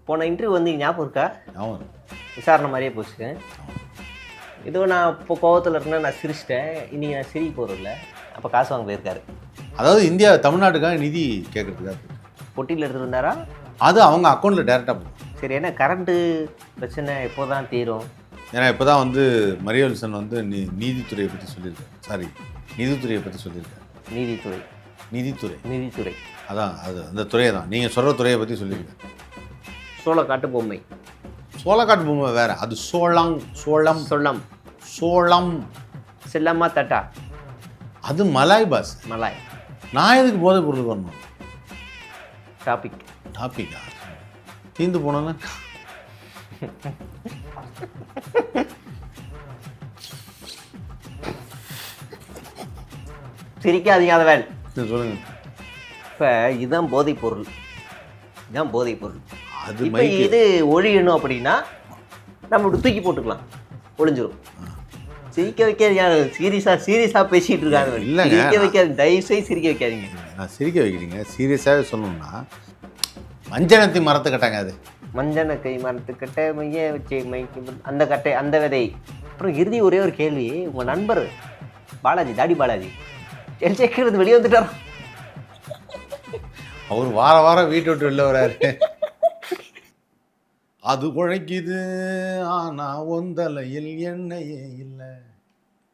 போன இன்டர்வியூ வந்து ஞாபகம் இருக்கா? ஆமாம். விசாரணை மாதிரியே போச்சு. இதோ நான் இப்போ கோவத்தில் இருக்கேன்னா நான் சிரிச்சிட்டேன், இன்னைக்கு நான் சிரிக்க போகிறதில்ல. அப்போ காசு வாங்க போயிருக்காரு. அதாவது இந்தியா தமிழ்நாட்டுக்காக நிதி கேட்கறதுக்காக பொட்டியில் எடுத்துருந்தாரா? அது அவங்க அக்கௌண்ட்டில் டேரெக்டாக போகும். சரி, என்ன கரண்ட்டு பிரச்சனை எப்போ தான் தீரும்? ஏன்னா இப்போ தான் வந்து மரியவல்சன் வந்து நீதித்துறையை பற்றி சொல்லியிருக்காரு. நீதித்துறையை பற்றி சொல்லியிருக்காரு. நீதித்துறை அதான் அது அந்த துறையை தான் நீங்கள் சொல்கிற துறையை பற்றி சொல்லியிருக்காரு. சோளக்காட்டு பொம்மை. சோளக்காட்டு பொம்மை வேறு, அது சோளம் செல்லம்மா தட்டா, அது மலாய் பாஸ். நான் எதுக்கு போதை பொருளுக்கு வரணும்? டாபிக்கா தீந்து போனோன்னா சிரிக்காதீங்க. அதை வேல் சொல்லுங்க. இப்போ இதுதான் போதைப் பொருள். அது இப்போ இது ஒழியணும் அப்படின்னா நம்ம இப்படி தூக்கி போட்டுக்கலாம், ஒழிஞ்சிரும். சிரிக்க வைக்காதீங்க. சீரியஸாக பேசிகிட்டு இருக்காங்க. இல்லைங்க, சிரிக்க வைக்காதீங்க, தயவுசெய்து சிரிக்க வைக்காதீங்க. நான் சிரிக்க வைக்கிறீங்க. சீரியஸாகவே சொல்லணும்னா மஞ்சனத்தி மரத்து கட்டாங்க. அது மஞ்சனக்கை மரத்து கட்டை மைய வச்சு அந்த கட்டை அந்த விதை. அப்புறம் இறுதி ஒரே ஒரு கேள்வி. உங்கள் நண்பர் பாலாஜி, தாடி பாலாஜி எல்சேக்கிறது வெளியே வந்துட்டார். அவர் வாரம் வீட்டை விட்டு வெளில வராரு. அது குழைக்குது ஆனால் ஒந்தலையில் எண்ணெயே இல்லை.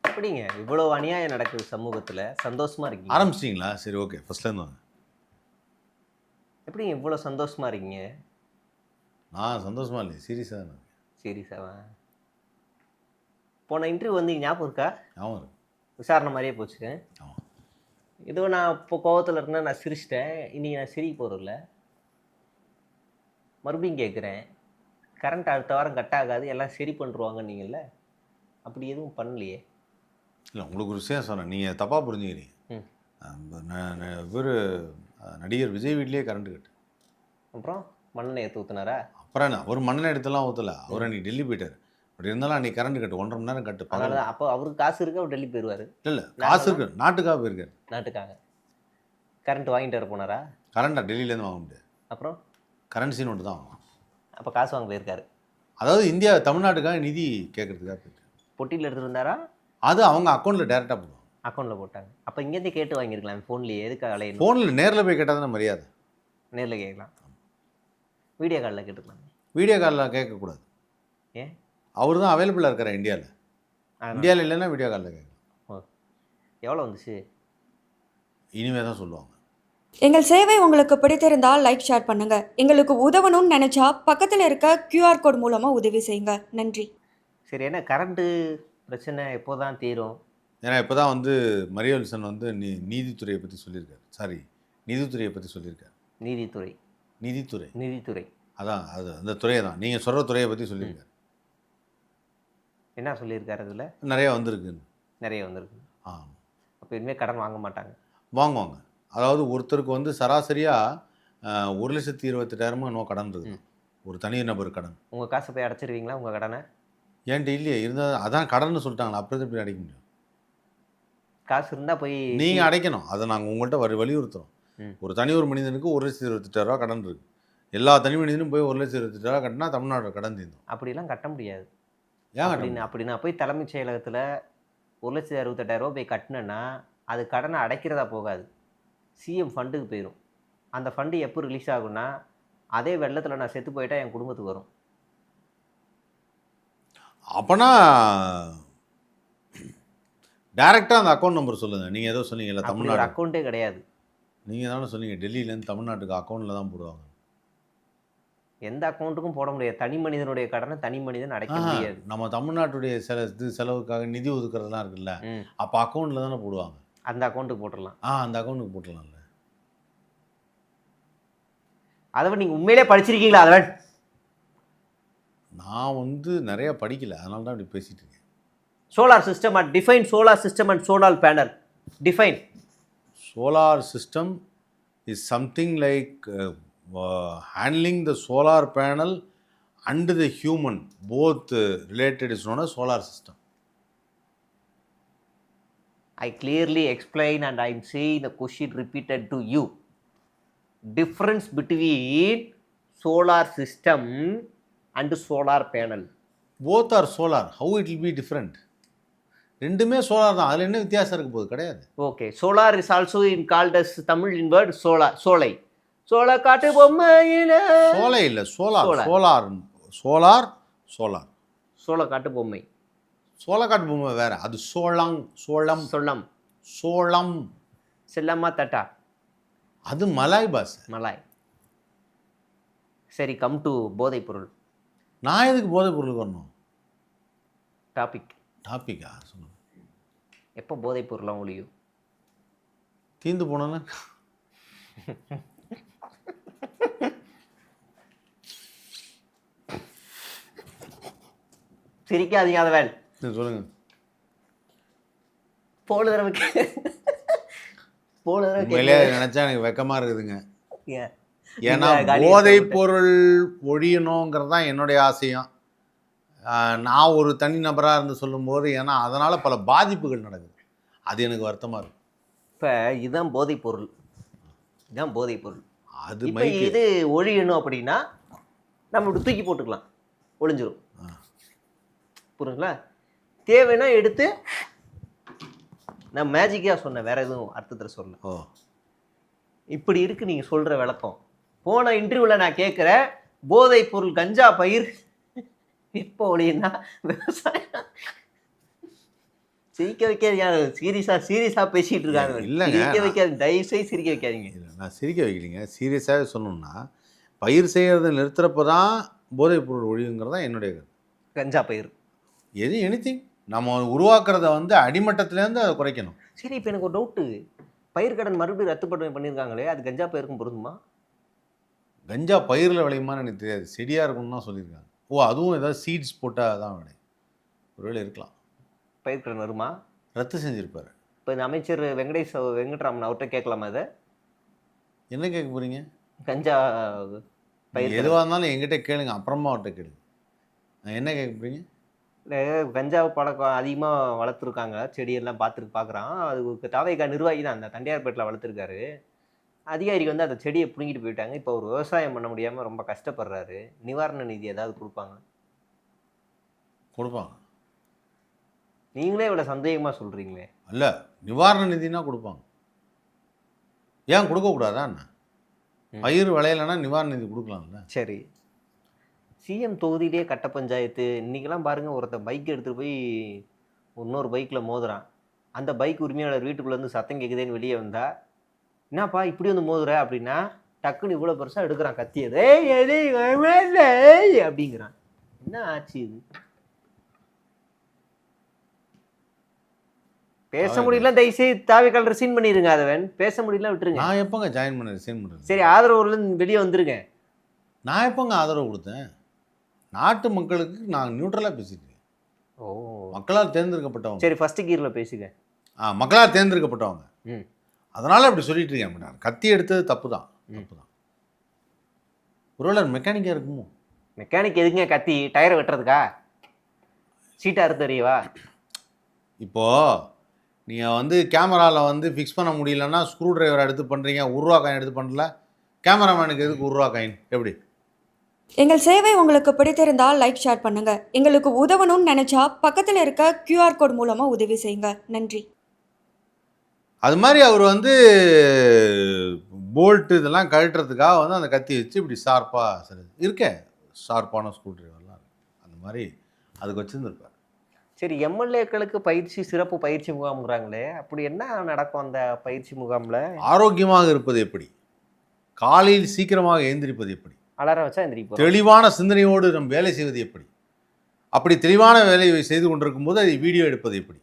அப்படிங்க இவ்வளோ அநியாயம் நடக்குது சமூகத்தில், சந்தோஷமா இருக்கீங்க? ஆரம்பிச்சிட்டிங்களா? சரி, ஓகே, ஃபர்ஸ்ட்லேருந்து வாங்க. எப்படிங்க இவ்வளோ சந்தோஷமா இருக்கீங்க? நான் சந்தோஷமா இல்லை, சீரியஸாக தான். சீரியஸாவா? போன இன்டர்வியூ வந்து ஞாபகம் இருக்கா? ஆமாம். விசாரணை மாதிரியே போச்சு. ஆமாம். இதோ நான் இப்போ கோவத்தில் இருக்கேன்னா நான் சிரிச்சிட்டேன், இன்றைக்கி நான் சிரிக்க போகிறதில்ல. மறுபடியும் கேட்குறேன், கரண்ட் அடுத்த வாரம் கட் ஆகாது, எல்லாம் சரி பண்ணுருவாங்க நீங்கள்ல, அப்படி எதுவும் பண்ணலையே? இல்லை, உங்களுக்கு ஒரு விஷயம் சொன்னேன், நீங்கள் தப்பாக புரிஞ்சுக்கிறீங்க. இவர் நடிகர் விஜய் வீட்லேயே கரண்ட் கட்டு. அப்புறம் மண்ணெண்ணெய் எடுத்து ஊற்றுனாரா? அப்புறம் என்ன, அவர் மண்ணெண்ணெய் எடுத்துலாம் ஊற்றலை. அவர் அன்றைக்கி டெல்லி போயிட்டார். அப்படி இருந்தாலும் அன்றைக்கி கரண்ட் கட்டு 1.5 மணி நேரம் கட்டு. அதனால தான் அப்போ அவருக்கு காசு இருக்கு, அவர் டெல்லி போயிடுவார். இல்லை, காசு இருக்கு, நாட்டுக்காக போயிருக்காரு. நாட்டுக்காக கரண்ட் வாங்கிட்டு வர போனாரா? கரண்டா டெல்லியிலேருந்து வாங்க முடியாது. அப்புறம் கரன்சி நோட்டு தான் வாங்கணும். அப்போ காசு வாங்க போயிருக்காரு. அதாவது இந்தியா தமிழ்நாட்டுக்காக நிதி கேட்கறதுக்காக போயிருக்காரு. பொட்டியில் எடுத்துருந்தாரா? அது அவங்க அக்கௌண்ட்டில் டேரெக்டாக போடுவாங்க. அக்கௌண்ட்டில் போட்டாங்க. அப்போ இங்கேருந்து கேட்டு வாங்கியிருக்கலாம், ஃபோன்லேயே. எதுக்கு அலையணும்? ஃபோனில் நேரில் போய் கேட்டால் தானே மரியாதை. நேரில் கேட்கலாம், வீடியோ காலில் கேட்டுக்கலாம். வீடியோ காலில் கேட்கக்கூடாது. ஏன்? அவர் தான் அவைலபிளாக இருக்கார் இந்தியாவில் இல்லைன்னா வீடியோ காலில் கேட்கலாம். எவ்வளோ வந்துச்சு? இனிமேல் தான் சொல்லுவாங்க. எங்கள் சேவை உங்களுக்கு பிடித்திருந்தால் லைக், ஷேர் பண்ணுங்க. எங்களுக்கு உதவணும்னு நினைச்சா பக்கத்தில் இருக்க QR கோட் மூலமா உதவி செய்யுங்க. நன்றி. சரி, என்ன கரண்ட்டு பிரச்சனை எப்போ தான் தீரும்? ஏன்னா இப்போ தான் வந்து மரியவல்சன் வந்து நீதித்துறையை பற்றி சொல்லியிருக்காரு. நீதித்துறையை பற்றி சொல்லியிருக்காரு. நீதித்துறை அதான் அது அந்த துறையை தான் நீங்கள் சொல்கிற துறையை பற்றி சொல்லியிருக்காரு. என்ன சொல்லியிருக்காரு? அதில் நிறைய வந்திருக்கு. ஆமாம். அப்போ இனிமேல் கடன் வாங்க மாட்டாங்க? வாங்குவாங்க. அதாவது ஒருத்தருக்கு வந்து சராசரியாக 1,28,000 என்னவோ கடன் இருக்குது. ஒரு தனி நபர் கடன். உங்கள் காசை போய் அடைச்சிருவீங்களா உங்கள் கடனை? ஏன்ட்டு இல்லையே, இருந்தால் அதான் கடன் சொல்லிட்டாங்களா, அப்புறம் எப்படி அடைக்க முடியும்? காசு இருந்தால் போய் நீங்கள் அடைக்கணும். அதை நாங்கள் உங்கள்கிட்ட வலியுறுத்துகிறோம். ஒரு மனிதனுக்கு 1,28,000 கடன் இருக்குது. எல்லா தனி மனிதனும் போய் 1,28,000 கட்டினா தமிழ்நாடு கடன் தீர்ந்தும். அப்படிலாம் கட்ட முடியாது. ஏன் அப்படி நான் போய் தலைமைச் செயலகத்தில் 1,68,000 போய் கட்டினேன்னா அது கடனை அடைக்கிறதா போகாது, சிஎம் ஃபண்டுக்கு போயிடும். அந்த ஃபண்டு எப்போ ரிலீஸ் ஆகும்னா அதே வெள்ளத்தில் நான் செத்து போயிட்டா என் குடும்பத்துக்கு வரும். அப்போனா டேரெக்டாக அந்த அக்கௌண்ட் நம்பர் சொல்லுங்கள். நீங்கள் ஏதோ சொன்னீங்கல்ல, தமிழ்நாடு அக்கௌண்ட்டே கிடையாது. நீங்கள் தானே சொன்னீங்க டெல்லியிலேருந்து தமிழ்நாட்டுக்கு அக்கௌண்ட்டில் தான் போடுவாங்க. எந்த அக்கௌண்ட்டுக்கும் போட முடியாது. தனி மனிதனுடைய கடனை தனி மனிதன் அடைக்க முடியாது. நம்ம தமிழ்நாட்டுடைய செலவுக்காக நிதி ஒதுக்குறதுலாம் இருக்குல்ல, அப்போ அக்கௌண்ட்டில் தானே போடுவாங்க. அந்த அக்கௌண்ட்டுக்கு போட்டுடலாம். அந்த அக்கௌண்ட்டுக்கு போட்டுடலாம்ல. அதை நீங்கள் உண்மையிலே படிச்சிருக்கீங்களா? அதை நான் வந்து நிறைய படிக்கல, அதனால தான் இப்படி பேசிகிட்டு இருக்கேன். Solar system and define solar system and solar panel. Define solar system is something like handling the solar panel and the human, both related, is known as solar system. I clearly explain and I am saying the question repeated to you. Difference between solar system and solar panel. Both are solar. How it will be different? ரெண்டுமே solar தான். அதில் என்ன வித்தியாசம் இருக்க போகுது? கிடையாது. Okay, solar is also in called as Tamil in word solar. சோலை. சோலை காட்டு பொம்மையில. சோலை இல்லை, சோலார். Solar solar solar. சோலை காட்டு பொம்மை. சோளக்காட்டு பொம்மை வேற. அது சோளம். சோளம். சொல்லம். சோளம். செல்லம்மா தட்டா. அது மலாய் பாஷை. மலாய். சரி, கம் டு போதைப் பொருள் நான் எதுக்கு போதைப் பொருளுக்கு வரணும்? டாபிக். டாப்பிக்கா சொல்லுங்க. எப்போ போதைப் பொருளாக ஒழியும்? தீந்து போனோன்னு சிரிக்காதீங்க அதவன். சொல்லுங்க. போன தடவை உண்மையிலே நினைச்சா எனக்கு வெக்கமா இருக்குதுங்க. ஏன்? ஏன்னா போதைப் பொருள் ஒழியணுங்கிறது தான் என்னுடைய ஆசையும். நான் ஒரு தனி நபராக இருந்து சொல்லும்போது, ஏன்னா அதனால் பல பாதிப்புகள் நடக்குது. அது எனக்கு வருத்தமாக இருக்கும். இப்போ இதுதான் போதைப் பொருள். இதுதான் போதைப் பொருள். அது இப்போ இது ஒழியணும் அப்படின்னா நம்ம இப்படி தூக்கி போட்டுக்கலாம், ஒழிஞ்சிரும். புரியுங்களா? தேவைன்னா எடுத்து நான் மேஜிக்காக சொன்னேன், வேற எதுவும் அர்த்தத்தில் சொல்ல. இப்படி இருக்கு நீங்கள் சொல்கிற விளக்கம். போன இன்டர்வியூவில் நான் கேட்குறேன், போதைப் பொருள் கஞ்சா பயிர் எப்போ ஒழியுன்னா விவசாயம். சிரிக்க வைக்காதீங்க. சீரியஸாக பேசிகிட்டு இருக்காங்க. இல்லைங்க, சிரிக்க வைக்காது, தயவுசெய்து சிரிக்க வைக்காதீங்க. இல்லை, நான் சிரிக்க வைக்கலைங்க. சீரியஸாகவே சொல்லணும்னா, பயிர் செய்கிறத நிறுத்துறப்ப தான் போதைப் பொருள் ஒழியுங்கிறது தான் என்னுடைய கருத்து. கஞ்சா பயிர் எனிதிங் நம்ம உருவாக்குறத அடிமட்டத்திலேருந்து அதை குறைக்கணும். சரி, இப்போ எனக்கு ஒரு டவுட்டு. பயிர்க்கடன் மறுபடியும் ரத்து பண்ணியிருக்காங்களே, அது கஞ்சா பயிருக்கும் பொருந்துமா? கஞ்சா பயிரில் விளையுமான்னு எனக்கு தெரியாது. செடியாக இருக்கும்னு தான் சொல்லியிருக்காங்க. அதுவும் ஏதாவது சீட்ஸ் போட்டால் தான் விளையும். ஒருவேளை இருக்கலாம். பயிர்க்கடன் வருமா? ரத்து செஞ்சுருப்பார். இப்போ இந்த அமைச்சர் வெங்கட்ராமன் அவர்கிட்ட கேட்கலாமா இதை? என்ன கேட்க போகிறீங்க? கஞ்சா பயிர் எதுவாக இருந்தாலும் எங்கிட்ட கேளுங்க, அப்புறமா அவர்கிட்ட கேளுங்க. என்ன கேட்க போகிறீங்க? இல்லை, கஞ்சா பழக்கம் அதிகமாக வளர்த்துருக்காங்க, செடியெல்லாம் பார்க்குறான். அது தாவேகா நிர்வாகி தான், அந்த தண்டையார்பேட்டில் வளர்த்துருக்காரு. அதிகாரி அந்த செடியை பிடுங்கிட்டு போயிட்டாங்க. இப்போ ஒரு விவசாயம் பண்ண முடியாமல் ரொம்ப கஷ்டப்படுறாரு. நிவாரண நிதி ஏதாவது கொடுப்பாங்க? கொடுப்பாங்க. நீங்களே இவ்வளோ சந்தேகமாக சொல்கிறீங்களே. இல்லை, நிவாரண நிதினா கொடுப்பாங்க. ஏன் கொடுக்கக்கூடாதா என்ன? பயிர் விளையலைன்னா நிவாரண நிதி கொடுக்கலாம்ல. சரி, சிஎம் தொகுதியிலே கட்ட பஞ்சாயத்து. இன்றைக்கெல்லாம் பாருங்கள், ஒருத்தர் பைக் எடுத்துகிட்டு போய் இன்னொரு பைக்கில் மோதுறான். அந்த பைக் உரிமையாளர் வீட்டுக்குள்ளேருந்து சத்தம் கேட்குதேன்னு வெளியே வந்தா, என்னப்பா இப்படி மோதுற அப்படின்னா, டக்குன்னு இவ்வளோ பெருசாக எடுக்கிறான் கத்தியது. அப்படிங்கிறான். என்ன ஆச்சு இது? பேச முடியல, தயவுசெய்து தாவேக்கால ரிசைன் பண்ணிடுங்க. அதவன் பேச முடியல, விட்டுருங்க. நான் எப்போங்க ஜாயின் பண்ண ரிசைன் பண்ணுறேன்? சரி, ஆதரவுலேருந்து வெளியே வந்துருங்க. நான் எப்போங்க ஆதரவு கொடுத்தேன்? நாட்டு மக்களுக்கு நான் நியூட்ரலாக பேசியிருக்கேன். மக்களால் தேர்ந்தெடுக்கப்பட்டவங்க. சரி, ஃபர்ஸ்ட் கியரில் பேசுங்க. மக்களால் தேர்ந்தெடுக்கப்பட்டவங்க. அதனால் அப்படி சொல்லிட்டு இருக்கேன். நான் கத்தி எடுத்தது தப்பு தான். ஒருவேளை மெக்கானிக்காக இருக்குமோ? மெக்கானிக் எதுங்க கத்தி? டயரை வெட்டுறதுக்கா? சீட்டை அறுத்தறியவா? இப்போது நீங்கள் கேமராவில் ஃபிக்ஸ் பண்ண முடியலன்னா ஸ்க்ரூ டிரைவர் எடுத்து பண்ணுறீங்க, உருவா காயின் எடுத்து பண்ணல. கேமராமேனுக்கு எதுக்கு உருவா காயின்? எப்படி? எங்கள் சேவை உங்களுக்கு பிடித்திருந்தால் லைக், ஷேர் பண்ணுங்க. எங்களுக்கு உதவணும்னு நினைச்சா பக்கத்தில் இருக்க QR கோட் மூலமா உதவி செய்யுங்க. நன்றி. அது மாதிரி அவர் போல்ட்டு இதெல்லாம் கழட்டுறதுக்காக அந்த கத்தி வச்சு இப்படி ஷார்ப்பாக சரி இருக்கேன். ஷார்ப்பான ஸ்க்ரூ டிரைவர்லாம் அந்த மாதிரி அதுக்கு வச்சுருந்துருப்பார். சரி, எம்எல்ஏக்களுக்கு பயிற்சி, சிறப்பு பயிற்சி முகாம்ங்கிறாங்களே, அப்படி என்ன நடக்கும் அந்த பயிற்சி முகாமில்? ஆரோக்கியமாக இருப்பது எப்படி, காலையில் சீக்கிரமாக எழுந்திருப்பது எப்படி, அலாரம் வச்சா எந்திரிப்போம், தெளிவான சிந்தனையோடு நம்ம வேலை செய்வது எப்படி, அப்படி தெளிவான வேலையை செய்து கொண்டிருக்கும் போது அதை வீடியோ எடுப்பது எப்படி,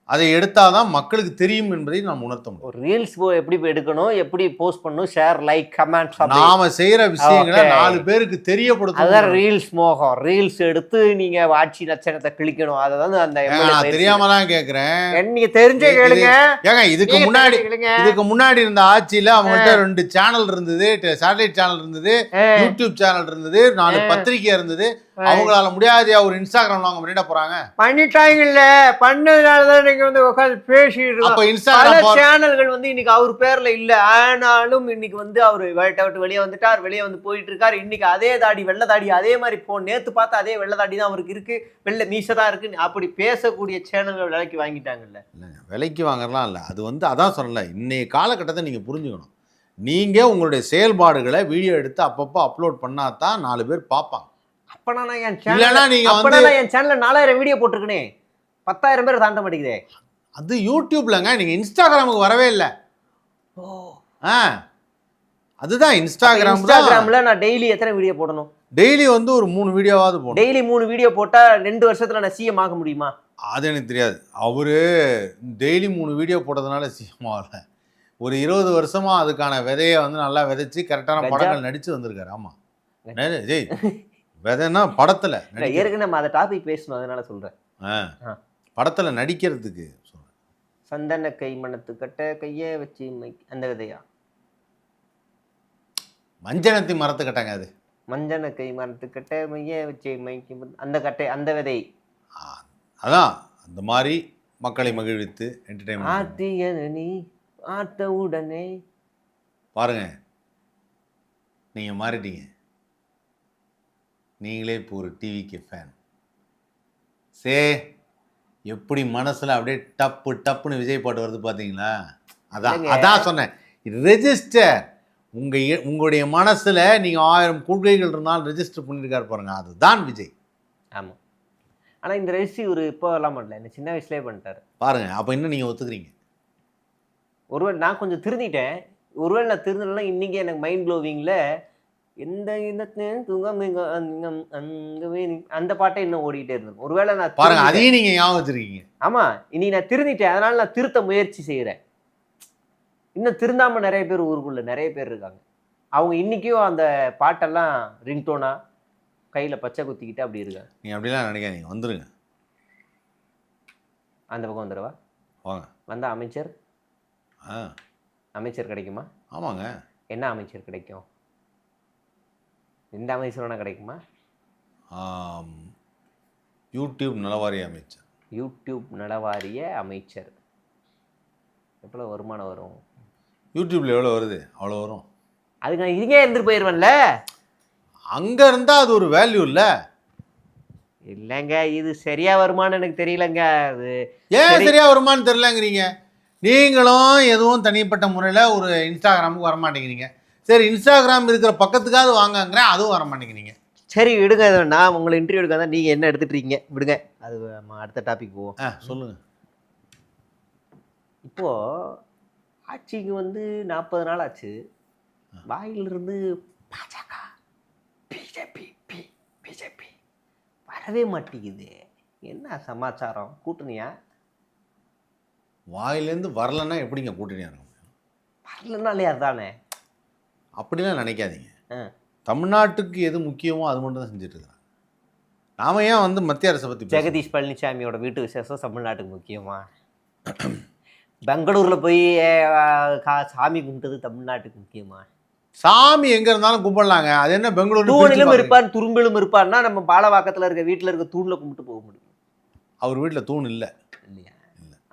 அதை எடுத்தால் தான் மக்களுக்கு தெரியும் என்பதை நாம் உணர்த்த முடியும். ஒரு ரீல்ஸ் எப்படி எடுக்கணும், எப்படி போஸ்ட் பண்ணணும், ஷேர், லைக், கமெண்ட், நாம செய்யற விஷயங்களை 4 பேருக்கு தெரியப்படுத்தும். அதான் ரீல்ஸ் மோகம். ரீல்ஸ் எடுத்து நீங்க ஆட்சி லட்சணத்தை கிழிக்கணும். அதான் அந்த நான் தெரியாம தான் கேக்குறேன். நீங்க தெரிஞ்சே கேளுங்க. ஏங்க, இதுக்கு முன்னாடி இருந்த ஆட்சியில அவங்கள்ட்ட 2 சேனல் இருந்தது, சேட்டலைட் சேனல் இருந்தது, யூடியூப் சேனல் இருந்தது, 4 பத்திரிகை இருந்தது. அவங்களால முடியாதையா ஒரு இன்ஸ்டாகிராம்ல அவங்க பண்ணிட போறாங்க. பண்ணிட்டாங்கல்ல, பண்ணதுனாலதான் நீங்க வந்து உட்காந்து பேசிட்டு அப்ப இருக்கோம். பல இன்ஸ்டாகிராம் சேனல்கள் வந்து இன்னைக்கு அவர் பேர்ல இல்ல, ஆனாலும் இன்னைக்கு வந்து அவரு வேட்டை விட்டு வெளியே வந்துட்டார், வெளியே வந்து போயிட்டு இருக்காரு. இன்னைக்கு அதே தாடி, வெள்ளை தாடி அதே மாதிரி நேத்து பார்த்தா அதே வெள்ளை தாடி தான் அவருக்கு இருக்கு, வெள்ளை மீசை தான் இருக்கு. அப்படி பேசக்கூடிய சேனல்கள் விலைக்கு வாங்கிட்டாங்கல்ல. விலைக்கு வாங்கறலாம் இல்ல. அது வந்து அதான் சொல்லல. இன்னைய காலகட்டத்தை நீங்க புரிஞ்சுக்கணும். நீங்க உங்களுடைய செயல்பாடுகளை வீடியோ எடுத்து அப்பப்போ அப்லோட் பண்ணா தான் 4 பேர் பார்ப்பாங்க. அப்பனா நான் என் இல்லைன்னா சேனல் நீங்க அப்பனா வந்து நான் என் சேனல்ல 4000 வீடியோ போட்டிருக்கனே, 10,000 பேர் தாண்ட மாட்டேங்குதே. அது யூடியூப்லங்க, நீங்க இன்ஸ்டாகிராமுக்கு வரவே இல்லை. ஆ அதுதான் இன்ஸ்டாகிராம்ல நான் டெய்லி எத்தனை வீடியோ போடணும்? டெய்லி வந்து ஒரு 3 வீடியோவாவது போடணும். டெய்லி 3 வீடியோ போட்டா 2 வருஷத்துல நான் சிஎம் ஆக முடியுமா? அது எனக்கு தெரியாது. அவரு டெய்லி 3 வீடியோ போட்டதுனால சிஎம் ஆகல. ஒரு 20 வருஷமா அதுக்கான விதையை வந்து நல்லா விதைச்சு கரெக்டான படங்கள் நடிச்சு வந்திருக்காரு. ஆமா ஜெய், விதைன்னா படத்துல ஏற்கனவே நம்ம அந்த டாபிக் பேசணும், அதனால சொல்றேன். படத்துல நடிக்கிறதுக்கு சொல்றேன். சந்தன கை மணத்து கட்ட கைய வச்சு அந்த விதையா? மஞ்சனத்தி மரத்து கட்டாங்க. அது மஞ்சன கை மரத்து கட்ட மைய வச்சு அந்த கட்டை, அந்த விதை. அதான் அந்த மாதிரி மக்களை மகிழ்வித்து என்டர்டைன்மெண்ட். ஆத்திய நீ ஆத்த உடனே பாருங்க, நீங்க மாறிட்டீங்க. நீங்களே இப்போ ஒரு டிவிக்கு ஃபேன். எப்படி மனசுல அப்படியே டப்பு டப்புன்னு விஜய் பாட்டு வருது பாத்தீங்களா? அதான் சொன்னேன், ரெஜிஸ்டர். உங்களுடைய மனசுல நீங்க 1000 கொள்கைகள் இருந்தாலும் ரெஜிஸ்டர் பண்ணிருக்காரு பாருங்க, அதுதான் விஜய். ஆமா, ஆனா இந்த ரெஜிஸ்ட்ரி ஒரு இப்போ எல்லாம் பண்ணல, இந்த சின்ன வயசுலேயே பண்ணிட்டாரு பாருங்க. அப்ப இன்னும் நீங்க ஒத்துக்கிறீங்க? ஒருவேளை நான் கொஞ்சம் திருந்திட்டேன். ஒருவேளை நான் திருந்தலைன்னா இன்னைக்கு எனக்கு மைண்ட் ப்ளோவிங்ல எந்த அந்த பாட்டை இன்னும் ஓடிட்டே இருந்திருக்கும். ஒருவேளை நான் பாருங்க, அதையும் நீங்க ஞாபகம் வச்சிருக்கீங்க. ஆமா, இன்னைக்கு நான் திருந்திட்டேன், அதனால நான் திருத்த முயற்சி செய்யறேன். இன்னும் திருந்தாம நிறைய பேர் ஊருக்குள்ள நிறைய பேர் இருக்காங்க. அவங்க இன்னைக்கும் அந்த பாட்டெல்லாம் ரிங்டோனா கையில பச்சை குத்திக்கிட்டு அப்படி இருக்காங்க. நீங்க அப்படிலாம் நினைக்காதீங்க, வந்துருங்க. அந்த பக்கம் வந்துடுவா வாங்க. வந்த அமைச்சர் அமைச்சர் கிடைக்குமா? ஆமாங்க. என்ன அமைச்சர் கிடைக்கும்? இந்த அமைச்சரோட கிடைக்குமா? யூடியூப் நலவாரிய அமைச்சர். யூடியூப் நலவாரிய அமைச்சர் எவ்வளோ வருமானம் வரும்? யூடியூப்ல எவ்வளோ வருது அவ்வளோ வரும். அதுக்கு நான் இதுக்கே இருந்துட்டு போயிடுவேன்ல. அங்க இருந்தா அது ஒரு வேல்யூ இல்ல. இல்லைங்க, இது சரியா வருமானு எனக்கு தெரியலங்க. அது ஏன் சரியா வருமானு தெரியலங்கிறீங்க? நீங்களும் எதுவும் தனிப்பட்ட முறையில் ஒரு இன்ஸ்டாகிராமுக்கு வரமாட்டேங்கிறீங்க. சரி, இன்ஸ்டாகிராம் இருக்கிற பக்கத்துக்காவது வாங்கங்கிறேன், அதுவும் வரமாட்டேங்கிறீங்க. சரி விடுங்க, நான் உங்களை இன்டர்வியூ எடுக்காத, நீங்கள் என்ன எடுத்துட்டு இருக்கீங்க விடுங்க. அது அடுத்த டாபிக் போவோம். சொல்லுங்க. இப்போது ஆட்சிக்கு வந்து 40 நாள் ஆச்சு. வாயிலிருந்து பாஜக பிஜேபி பிஜேபி வரவே மாட்டேங்குது. என்ன சமாச்சாரம்? கூட்டணியா? வாயிலேருந்து வரலன்னா எப்படிங்க கூட்டணியா இருக்கும்? வரலனாலே அதுதானே. அப்படிலாம் நினைக்காதீங்க. தமிழ்நாட்டுக்கு எது முக்கியமோ அது மட்டும் தான் செஞ்சுட்டு இருக்கிறாங்க. நாம ஏன் வந்து மத்திய அரசை பற்றி ஜெகதீஷ் பழனிசாமியோட வீட்டு விசேஷம் தமிழ்நாட்டுக்கு முக்கியமா? பெங்களூரில் போய் சாமி கும்பிட்டது தமிழ்நாட்டுக்கு முக்கியமா? சாமி எங்க இருந்தாலும் கும்பிடலாங்க. அது என்ன பெங்களூர் தூணிலும் இருப்பார் துரும்பிலும் இருப்பார்னா நம்ம பாலவாக்கத்தில் இருக்க வீட்டில் இருக்க தூணில் கும்பிட்டு போக முடியும். அவர் வீட்டில் தூண் இல்லை இல்லையா?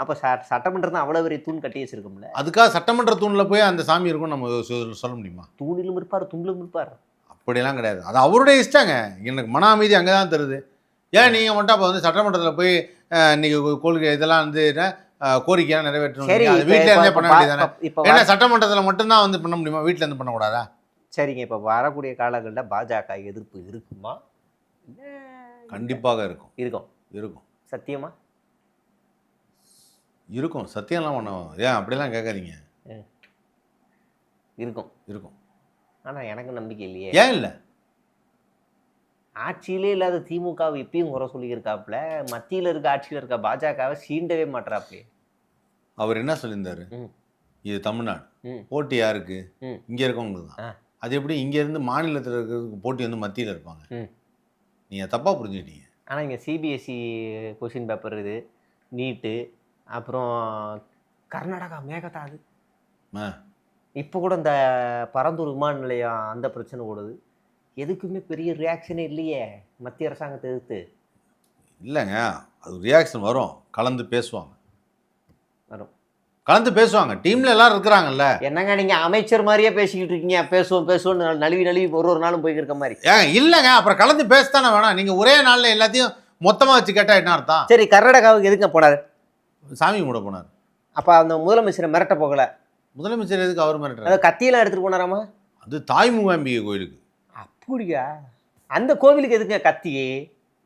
அப்போ சட்டமன்றம் தான் அவ்வளோ பெரிய தூண் கட்டி வச்சிருக்கோம்ல. அதுக்காக சட்டமன்ற தூணில் போய் அந்த சாமி இருக்கும் நம்ம சொல்ல முடியுமா? தூணிலும் இருப்பார் தும்பிலும் இருப்பார். அப்படியெல்லாம் கிடையாது. அது அவருடைய இஷ்டங்க. எனக்கு மன அமைதி அங்கே தான் தருது. ஏன் நீங்கள் மட்டும் அப்போ வந்து சட்டமன்றத்தில் போய் இன்னைக்கு கொள்கை இதெல்லாம் வந்து கோரிக்கையாக நிறைவேற்றணும்? வீட்டில் இருந்தே பண்ண வேண்டியதானே? ஏன்னா சட்டமன்றத்தில் மட்டும்தான் வந்து பண்ண முடியுமா? வீட்டில் இருந்து பண்ணக்கூடாதா? சரிங்க, இப்போ வரக்கூடிய காலங்களில் பாஜக எதிர்ப்பு இருக்குமா? கண்டிப்பாக இருக்கும். இருக்கும் இருக்கும். சத்தியமா இருக்கும். சத்தியம்லாம் பண்ணுவோம். ஏன் அப்படிலாம் கேட்காதீங்க. இருக்கும் இருக்கும். ஆனால் எனக்கு நம்பிக்கை இல்லையே. ஏன் இல்லை? ஆட்சியிலே இல்லாத திமுகவை இப்பயும் குறை சொல்லியிருக்காப்புல, மத்தியில் இருக்க ஆட்சியில் இருக்க பாஜகவை சீண்டவே மாட்டாப்லே. அவர் என்ன சொல்லியிருந்தாரு? இது தமிழ்நாடு, போட்டி யாருக்கு? இங்கே இருக்கவங்களுக்கு தான். அது எப்படி இங்கே இருந்து மாநிலத்தில் இருக்கிறதுக்கு போட்டி வந்து மத்தியில் இருப்பாங்க? நீங்கள் தப்பாக புரிஞ்சுக்கிட்டீங்க. ஆனால் இங்கே சிபிஎஸ்சி கொஷின் பேப்பர் இது, நீட்டு, அப்புறம் கர்நாடகா மேகதாது, இப்போ கூட இந்த பரந்தூர் விமான நிலையம் அந்த பிரச்சனை ஓடுது. எதுக்குமே பெரிய ரியாக்ஷனே இல்லையே மத்திய அரசாங்கத்தை எதிர்த்து. இல்லைங்க, அது ரியாக்ஷன் வரும். கலந்து பேசுவாங்க. வரும். கலந்து பேசுவாங்க. டீமில் எல்லாரும் இருக்கிறாங்கல்ல. என்னங்க நீங்கள் அமைச்சர் மாதிரியே பேசிக்கிட்டு இருக்கீங்க, பேசுவோம் பேசுவோம்னு நழுவி நழுவி ஒரு நாளும் போய்க்கிருக்க மாதிரி. ஏங்க இல்லைங்க, அப்புறம் கலந்து பேசத்தானே வேணாம். நீங்கள் ஒரே நாளில் எல்லாத்தையும் மொத்தமாக வச்சு கேட்டால் என்ன அர்த்தம்? சரி, கர்நாடகாவுக்கு எதுக்கு போனார்? சாமி கும்பிட போனார். அப்போ அந்த முதலமைச்சரை மிரட்ட போகல? முதலமைச்சர் எதுக்கு அவர் மிரட்டுறாரு? அதாவது கத்தியெல்லாம் எடுத்துகிட்டு போனாராமா? அது தாய் மூகாம்பிகை கோயிலுக்கு. அப்படியா? அந்த கோவிலுக்கு எதுக்கு கத்தி?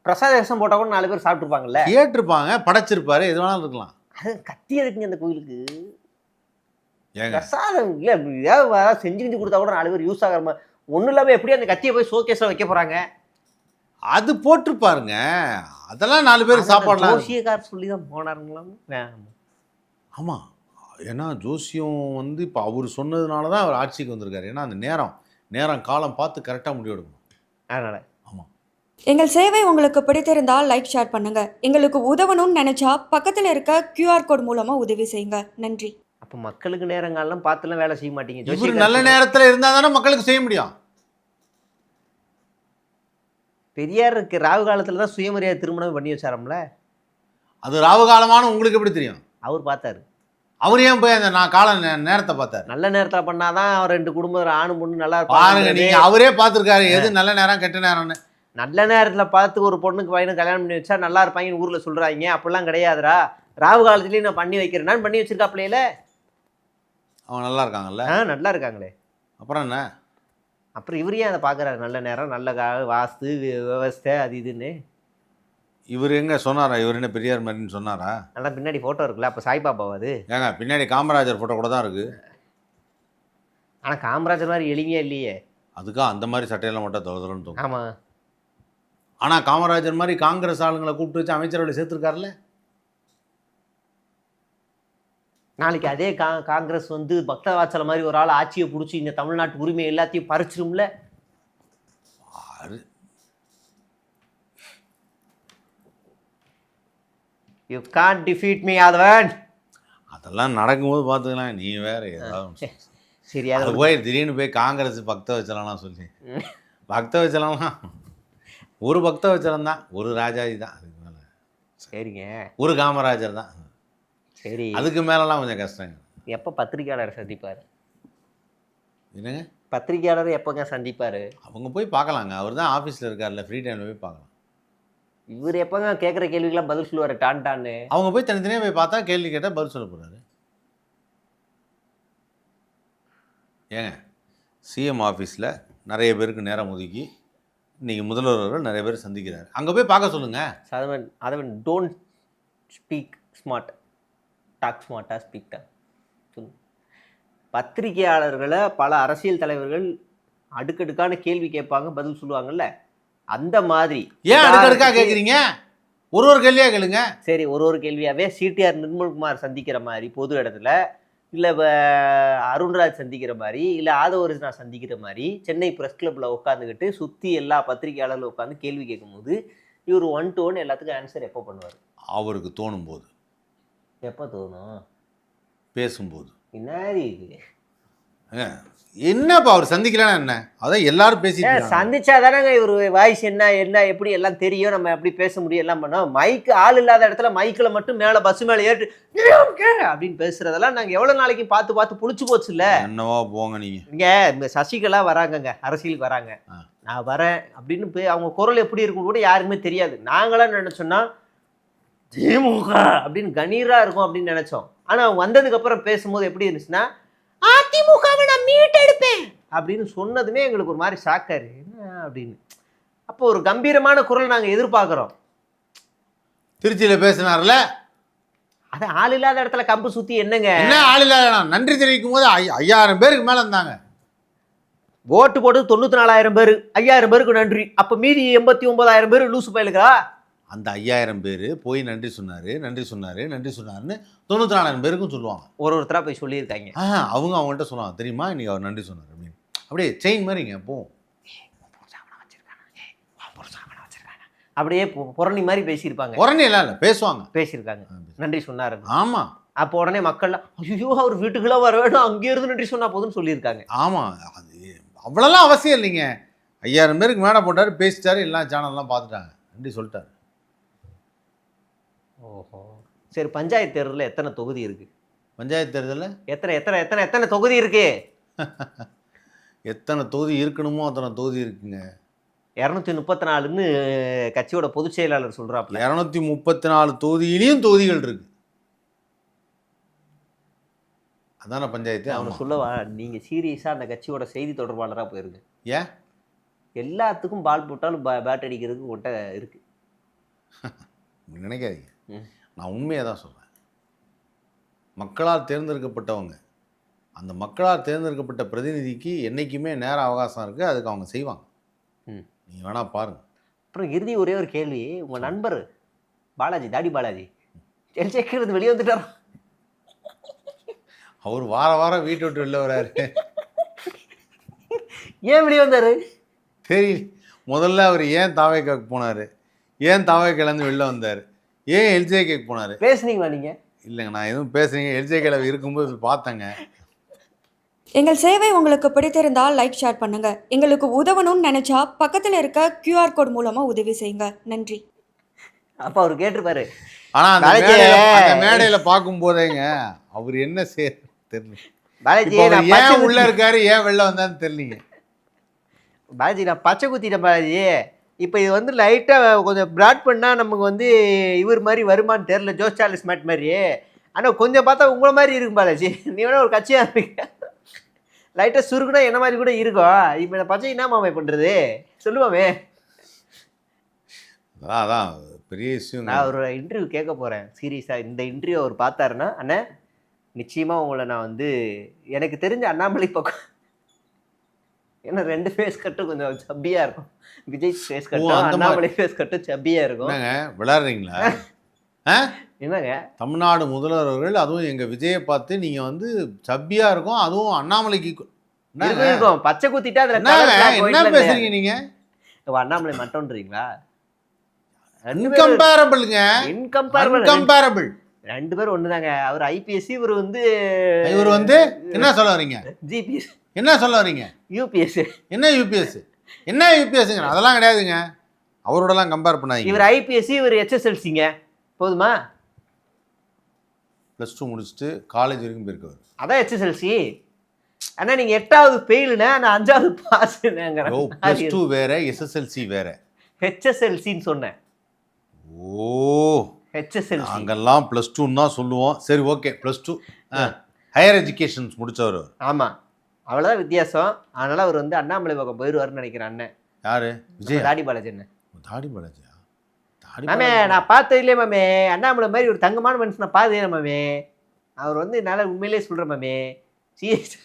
பிரசாத ரசம் போட்டால் கூட 4 பேர் சாப்பிட்ருப்பாங்கல்ல. கேட்டிருப்பாங்க, படைச்சிருப்பாரு, எது வேணாலும் இருக்கலாம். அது கத்தி எதுக்குங்க அந்த கோவிலுக்கு? ஏங்க பிரசாதம் இல்லை, ஏதாவது செஞ்சு கொடுத்தா கூட 4 பேர் யூஸ் ஆகிற மாதிரி. ஒன்றும் இல்லாமல் எப்படி அந்த கத்தியை போய் ஷோகேஸில் வைக்க போகிறாங்க? அது போட்டிருப்பாருங்க. அதெல்லாம் 4 பேர் சாப்பாடுலாம். ஜோசியக்கார் சொல்லி தான் போனாருங்களாம். ஆமாம், ஏன்னா ஜோசியம் வந்து இப்போ அவர் சொன்னதுனால தான் அவர் ஆட்சிக்கு வந்திருக்காரு. ஏன்னா அந்த நேரம் காலம் பார்த்து கரெக்டாக முடிவெடுக்கணும். அதனால் ஆமாம். எங்கள் சேவை உங்களுக்கு பிடித்திருந்தால் லைக் ஷேர் பண்ணுங்க. எங்களுக்கு உதவணும்னு நினைச்சா பக்கத்தில் இருக்க QR கோட் மூலமா உதவி செய்யுங்க. நன்றி. அப்போ மக்களுக்கு நேரங்கள்லாம் பார்த்துலாம் வேலை செய்ய மாட்டீங்க. இவர் ஜோசியக்கார் நல்ல நேரத்தில் இருந்தால் தானே மக்களுக்கு செய்ய முடியும். பெரியாருக்கு ராகு காலத்தில் தான் சுயமரியாதை திருமணம் பண்ணி வச்சாரம்ல. அது ராவுகாலமான உங்களுக்கு எப்படி தெரியும்? அவர் பார்த்தாரு. அவர் ஏன் போய் அந்த நேரத்தை பார்த்தாரு? நல்ல நேரத்தில் பண்ணாதான் அவர் 2 குடும்பம் ஆணும் பொண்ணு நல்லா பாருங்க, இருப்பாங்க. நீங்க அவரே பார்த்துருக்காரு எது நல்ல நேரம் கெட்ட நேரம்னு. நல்ல நேரத்தில் பார்த்து ஒரு பொண்ணுக்கு பையனை கல்யாணம் பண்ணி வச்சா நல்லா இருப்பாங்கன்னு ஊரில் சொல்கிறாங்க. அப்படிலாம் கிடையாதுடா. ராகு காலத்துலேயும் நான் பண்ணி வைக்கிறேன் பண்ணி வச்சிருக்காப்லையில. அவன் நல்லா இருக்காங்கல்ல. நல்லா இருக்காங்களே. அப்புறம் என்ன? அப்புறம் இவர் ஏன் அதை பார்க்குறாரு? நல்ல நேரம், நல்ல வாஸ்து விவஸ்தை அது இதுன்னு. இவர் எங்க சொன்னாரா? இவர் என்ன பெரியார் மாதிரின்னு சொன்னாரா? நல்லா பின்னாடி ஃபோட்டோ இருக்குல்ல, அப்போ சாய்பாபாவா அது? ஏங்க பின்னாடி காமராஜர் ஃபோட்டோ கூட தான் இருக்கு. ஆனால் காமராஜர் மாதிரி எளிமையாக இல்லையே. அதுக்காக அந்த மாதிரி சட்டையெல்லாம் மட்டும் தோதுன்னு தோணும். ஆமாம். ஆனால் காமராஜர் மாதிரி காங்கிரஸ் ஆளுங்களை கூப்பிட்டு வச்சு அமைச்சரவையில் சேர்த்துருக்காருல்ல. நாளைக்கு அதே காங்கிரஸ் வந்து பக்தவாச்சல மாதிரி ஒரு ஆள் ஆட்சியை பிடிச்சி இந்த தமிழ்நாட்டு உரிமை எல்லாத்தையும் பறிச்சிரும்ல. யூ கான்ட் டிஃபீட் மீ யாதவன். அதெல்லாம் நடக்கும்போது பார்த்துக்கலாம். நீ வேற ஏதாவது சரி, அது போய் திடீர்னு போய் காங்கிரஸ் பக்த வச்சலாம் சொல்லி. பக்த வச்சலாம் ஒரு பக்த வச்சலம் தான், ஒரு ராஜாஜி தான். அதுக்கு மேலே சரிங்க, ஒரு காமராஜர் தான். சரி, அதுக்கு மேலெல்லாம் கொஞ்சம் கஷ்டங்க. எப்போ பத்திரிக்கையாளர் சந்திப்பார்? என்னங்க பத்திரிக்கையாளர் எப்போங்க சந்திப்பார்? அவங்க போய் பார்க்கலாங்க. அவர் தான் ஆஃபீஸில் இருக்கார்ல, ஃப்ரீ டைமில் போய் பார்க்கலாம். இவர் எப்போங்க கேட்குற கேள்விக்கெல்லாம் பதில் சொல்லுவார் டான்னு? அவங்க போய் தனித்தனியாக போய் பார்த்தா கேள்வி கேட்டால் பதில் சொல்ல போகிறாரு. ஏங்க சிஎம் ஆஃபீஸில் நிறைய பேருக்கு நேரம் ஒதுக்கி இன்றைக்கி முதல்வர்கள் நிறைய பேர் சந்திக்கிறாரு. அங்கே போய் பார்க்க சொல்லுங்கள். அதவன் டோன்ட் ஸ்பீக் ஸ்மார்ட், டாக் ஸ்மார்ட்டாக ஸ்பீக் டாக். பத்திரிகையாளர்களை பல அரசியல் தலைவர்கள் அடுக்கடுக்கான கேள்வி கேட்பாங்க, பதில் சொல்லுவாங்கல்ல. அந்த மாதிரி ஏன் அடுக்கடுக்காக கேட்குறீங்க? ஒரு கேள்வியாக கேளுங்க. சரி, ஒரு கேள்வியாகவே சிடிஆர் நிர்மல்குமார் சந்திக்கிற மாதிரி பொது இடத்துல, இல்லை அருண்ராஜ் சந்திக்கிற மாதிரி, இல்லை ஆதவரிஜனா சந்திக்கிற மாதிரி சென்னை ப்ரெஸ் கிளப்பில் உட்காந்துக்கிட்டு சுற்றி எல்லா பத்திரிகையாளர்களும் உட்காந்து கேள்வி கேட்கும்போது இவர் 1 to 1 எல்லாத்துக்கும் ஆன்சர் எப்போ பண்ணுவார்? அவருக்கு தோணும் போது. எப்போ தோணும்? பேசும்போது. என்னது இது? என்னப்பா அவர் சந்திக்கலாம் என்ன? அதான் எல்லாரும் பேசிட்டு சந்திச்சா தானேங்க இவர் வாய்ஸ் என்ன எப்படி எல்லாம் தெரியும், நம்ம எப்படி பேச முடியும், எல்லாம் பண்ணோம். மைக்கு ஆள் இல்லாத இடத்துல மைக்கில் மட்டும் மேலே பஸ் மேலே ஏற்று அப்படின்னு பேசுறதெல்லாம் நாங்கள் எவ்வளோ நாளைக்கு பார்த்து பார்த்து புளிச்சு போச்சு இல்லை? என்னவா போங்க நீங்கள். இங்கே இந்த சசிகலா வராங்கங்க, அரசியலுக்கு வராங்க. நான் வரேன் அப்படின்னு போய் அவங்க குரல் எப்படி இருக்குன்னு கூட யாருக்குமே தெரியாது. நாங்களாம் நினச்சோன்னா திமுக அப்படின்னு கணீராக இருக்கும் அப்படின்னு நினச்சோம். ஆனால் அவங்க வந்ததுக்கப்புறம் பேசும்போது எப்படி இருந்துச்சுன்னா, அதிமுகவை நான் மீட்டெடுப்பேன் அப்படின்னு சொன்னதுமே எங்களுக்கு ஒரு மாதிரி ஷாக்காரு. என்ன அப்படின்னு. அப்போ ஒரு கம்பீரமான குரல் நாங்கள் எதிர்பார்க்குறோம். திருச்சியில் பேசினார்ல, அது ஆள் இல்லாத இடத்துல கம்பு சுற்றி என்னங்க? என்ன ஆள் இல்லாத? நன்றி தெரிவிக்கும் போது 5000 பேருக்கு மேலே இருந்தாங்க. ஓட்டு போட்டு 94,000 பேர், 5000 பேருக்கு நன்றி. அப்போ மீதி 89,000 பேர் லூசு பயலுக்கா? அந்த 5000 பேர் போய் நன்றி சொன்னாருன்னு 94,000 பேருக்கும் சொல்லுவாங்க. ஒருத்தராக போய் சொல்லியிருக்காங்க. அவங்க அவங்கள்ட்ட சொல்லுவாங்க, தெரியுமா இன்னைக்கு அவர் நன்றி சொன்னார் அப்படின்னு. அப்படியே செயின் மாதிரிங்க. போவோம் அப்படியே புரணி மாதிரி பேசியிருப்பாங்க. புரணி எல்லாம் இல்லை, பேசியிருக்காங்க, நன்றி சொன்னார். ஆமாம். அப்போ உடனே மக்கள்லாம் ஐயோ அவர் வீட்டுக்குள்ளே வர வேணும், அங்கே இருந்து நன்றி சொன்னா போதுன்னு சொல்லியிருக்காங்க. ஆமாம், அது அவ்வளோலாம் அவசியம் இல்லைங்க. 5000 பேருக்கு மேடை போட்டார், பேசிட்டாரு, எல்லா சேனல்லாம் பார்த்துட்டாங்க. அப்படி சொல்லிட்டாரு. ஓஹோ. சரி, பஞ்சாயத்து தேர்தலில் எத்தனை தொகுதி இருக்கு? பஞ்சாயத்து தேர்தலில் எத்தனை எத்தனை எத்தனை எத்தனை தொகுதி இருக்கு? எத்தனை தொகுதி இருக்கணுமோ அத்தனை தொகுதி இருக்குங்க. 234ன்னு கட்சியோட பொதுச் செயலாளர் சொல்றாப்புல. 234 தொகுதியிலையும் தொகுதிகள் இருக்கு. அதான பஞ்சாயத்து. அவனை சொல்லவா, நீங்க சீரியஸா அந்த கட்சியோட செய்தி தொடர்பாளராக போயிருங்க. ஏன் எல்லாத்துக்கும் பால் போட்டாலும் பேட் அடிக்கிறதுக்கு உங்கள்கிட்ட இருக்கு. நினைக்காதீங்க, நான் உண்மையை தான் சொல்கிறேன். மக்களால் தேர்ந்தெடுக்கப்பட்டவங்க, அந்த மக்களால் தேர்ந்தெடுக்கப்பட்ட பிரதிநிதிக்கு என்றைக்குமே நேர அவகாசம் இருக்குது, அதுக்கு அவங்க செய்வாங்க. நீங்கள் வேணா பாருங்கள். அப்புறம் இறுதி ஒரே ஒரு கேள்வி, உங்கள் நண்பர் பாலாஜி, தாடி பாலாஜி ஜெயிக்கிறது வெளியே வந்துட்டார். அவர் வார வாரம் வீட்டை விட்டு வெளில வராரு. ஏன் வெளியே வந்தார்? தெரியல. முதல்ல அவர் ஏன் தாவேக்காக்கு போனார், ஏன் தாவேக்கிலேருந்து வெளில வந்தார், ஏன் எல்ஜேகேக்கு போனார்? பேசுனீங்களா நீங்கள்? இல்லைங்க, நான் எதுவும் பேசுறீங்க, எல்ஜேகேல இருக்கும்போது பார்த்தேங்க. எங்கள் சேவை உங்களுக்கு பிடித்திருந்தால் லைக் ஷேர் பண்ணுங்க. எங்களுக்கு உதவணும்னு நினைச்சா பக்கத்தில் இருக்க QR கோட் மூலமா உதவி செய்யுங்க. நன்றி. அப்போ அவர் கேட்டிருப்பாரு. ஆனால் அந்த மேடையில் பார்க்கும் போதேங்க அவர் என்ன செய்ய தெரியல. பாலாஜி ஏன் உள்ள இருக்காரு, ஏன் வெளில வந்தான்னு தெரியலீங்க. பாலாஜி நான் பச்சை குத்திட்டேன் பாலாஜி. இப்போ இது வந்து லைட்டாக கொஞ்சம் ப்ராட் பண்ணால் நமக்கு வந்து இவர் மாதிரி வருமானு தெரில, ஜோஸ் சார்லஸ் மேட் மாதிரி. ஆனால் கொஞ்சம் பார்த்தா உங்களை மாதிரி இருக்கும் பாலாஜி. நீ வேணா ஒரு கட்சியாக இருப்பீங்க, லைட்டாக சுருக்குனா என்ன மாதிரி கூட இருக்கும். இப்போ நான் பச்சை என்ன மாமே பண்ணுறது சொல்லுவாமே. அதான் பெரிய விஷயம். நான் ஒரு இன்டர்வியூ கேட்க போகிறேன் சீரியஸாக. இந்த இன்டர்வியூ அவர் பார்த்தாருன்னா, அண்ணா நிச்சயமாக உங்களை நான் வந்து எனக்கு தெரிஞ்ச அண்ணாமலை பக்கம், ஏன்னா 2 ஃபேஸ் கட்டும் கொஞ்சம் சப்பியாக இருக்கும். விஜய் ஃபேஸ் கட்டும் அண்ணாமலை ஃபேஸ் கட்டும் சப்பியாக இருக்கும். என்னங்க விளையாடுறீங்களா? என்னங்க தமிழ்நாடு முதல்வர் அவர்கள் அதுவும் எங்கள் விஜயை பார்த்து நீங்கள் வந்து சப்பியாக இருக்கும், அதுவும் அண்ணாமலைக்கு இருக்கும். பச்சை குத்திட்டா அதில் என்ன பேசுறீங்க நீங்கள்? அண்ணாமலை மட்டும்ன்றீங்களா? இன்கம்பேரபிள்ங்க. இன்கம்பேரபிள். 2 பேரும் ஒண்ணுதாங்க. அவர் IPS, இவர் வந்து என்ன சொல்ல வரீங்க? GPS. என்ன சொல்ல வரீங்க? UPS. என்ன UPS? என்ன UPSங்க? அதெல்லாம் கிடையாதுங்க, அவரோடலாம் கம்பேர் பண்ணாதீங்க. இவர் IPS, இவர் HSLCங்க. போதுமா? +2 முடிச்சுட்டு காலேஜ் வரைக்கும் போயிருக்காரு. அதான் HSLC. ஆனா நீங்க 8வது ஃபெயிலுனா, நான் 5வது பாஸ்ங்க. +2 வேற, SSLC வேற. HSLCன்னு சொன்னேன். ஓ, HSLC அங்கெல்லாம் +2 தான் சொல்லுவோம். சரி, ஓகே, +2 ஹையர் எஜுகேஷன்ஸ் முடிச்சவர். ஆமா, அவ்வளோதான் வித்தியாசம். அதனால அவர் வந்து அண்ணாமலை பக்கம் போயிடுவாருன்னு நினைக்கிறேன். அண்ணன் யாரு? விஜய். தாடி பாலாஜி அண்ணன். தாடி பாலாஜியா? மாமே நான் பார்த்ததுலேயே மாமே அண்ணாமலை மாதிரி ஒரு தங்கமான மனுஷன் நான் பார்த்ததே மாமே. அவர் வந்து என்னால் உண்மையிலே சொல்கிறேன் மாமே, சீரியஸ்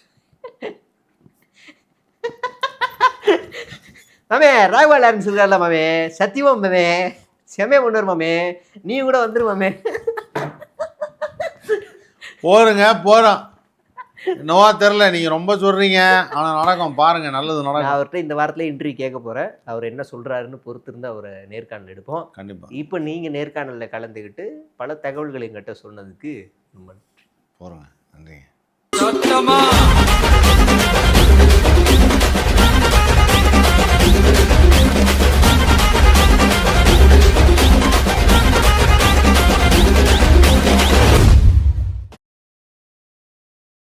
மாமே. ராகவா லாரன்ஸ் இருக்கார்ல மாமே, சத்தியமா மாமே, செம்மையா கொண்டு வரும் மாமே. நீ கூட வந்துரு மாமே. போருங்க, போகிறோம். என்னவா தெரில, நீங்கள் ரொம்ப சொல்கிறீங்க, ஆனால் நடக்கும் பாருங்கள், நல்லது நடக்கும். நான் அவர்கிட்ட இந்த வாரத்தில் இன்டர்வியூ கேட்க போகிறேன். அவர் என்ன சொல்கிறாருன்னு பொறுத்து இருந்து அவரை நேர்காணல் எடுப்போம். கண்டிப்பாக. இப்போ நீங்கள் நேர்காணலில் கலந்துக்கிட்டு பல தகவல்களை எங்கிட்ட சொன்னதுக்கு ரொம்ப போகிறோங்க. நன்றிங்க.